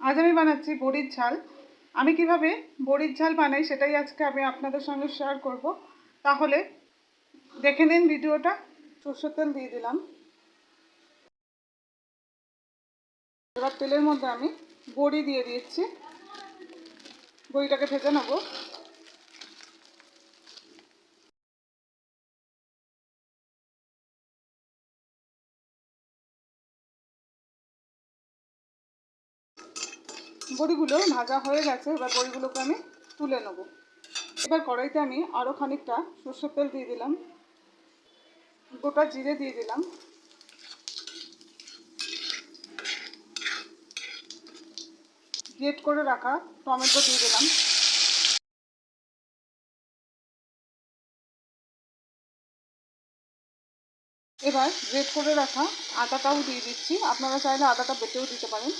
আজ আমি বানাচ্ছি বড়ির ঝাল। আমি কিভাবে বড়ির ঝাল বানাই সেটাই আজকে আমি আপনাদের সঙ্গে শেয়ার করব। তাহলে দেখে নিন ভিডিওটা। সরষের তেল দিয়ে দিলাম। এবার তেলের মধ্যে আমি বড়ি দিয়ে দিচ্ছি। বড়িটাকে ভেজে নেব। বড়িগুলো ভাজা হয়ে গেছে, এবার বড়িগুলোকে আমি তুলে নেব। এবার কড়াইতে আমি আরও খানিকটা সরষের তেল দিয়ে দিলাম, গোটা জিরে দিয়ে দিলাম, গ্রেট করে রাখা টমেটো দিয়ে দিলাম, এবার গ্রেট করে রাখা আদাটাও দিয়ে দিচ্ছি। আপনারা চাইলে আদাটা বেটেও দিতে পারেন।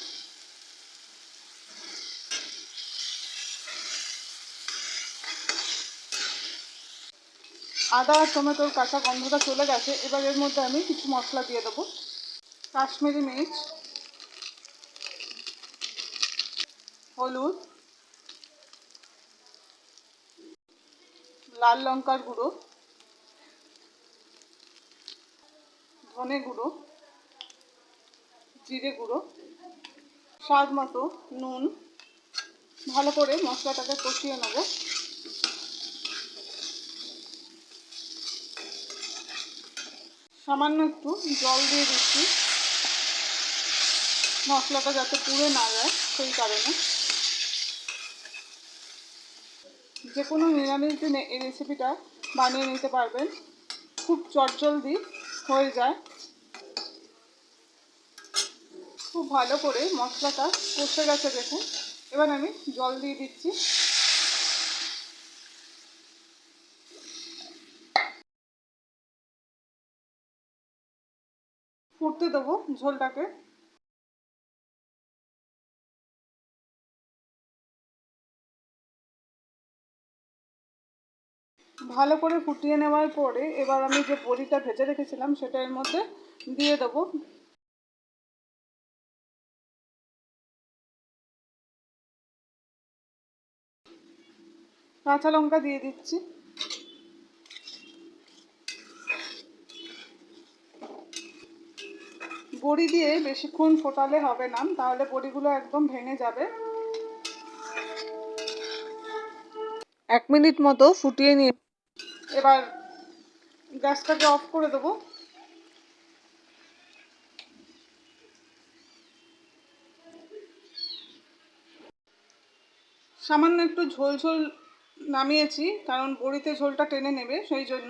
আদা আর টমেটোর কাঁচা গন্ধটা চলে গেছে। এবার এর মধ্যে আমি কিছু মশলা দিয়ে দেবো। কাশ্মীরি মির্চ, হলুদ, লাল লঙ্কার গুঁড়ো, ধনে গুঁড়ো, জিরে গুঁড়ো, স্বাদ মতো নুন। ভালো করে মশলাটাকে কষিয়ে নেব। সামান্য একটু জল দিয়ে দিচ্ছি, মশলাটা যাতে পুড়ে না যায় সেই কারণে। যে কোনো নিরামিষ দিনে এই রেসিপিটা বানিয়ে নিতে পারবেন, খুব চটজলদি হয়ে যায়। খুব ভালো করে মশলাটা কষে গেছে দেখুন। এবার আমি জল দিয়ে দিচ্ছি। ফুটতে দেবো ঝোলটাকে। ভালো করে ফুটিয়ে নেওয়ার পরে এবার আমি যে বড়িটা ভেজে রেখেছিলাম সেটা এর মধ্যে দিয়ে দেবো। কাঁচা লঙ্কা দিয়ে দিচ্ছি। বড়ি দিয়ে বেশিক্ষণ ফোটালে হবে না, তাহলে বড়িগুলো একদম ভেঙে যাবে। 1 মিনিট মতো ফুটিয়ে নিয়ে এবার গ্যাসটাকে অফ করে দেবো। সামান্য একটু ঝোল ঝোল নামিয়েছি, কারণ বড়িতে ঝোলটা টেনে নেবে সেই জন্য।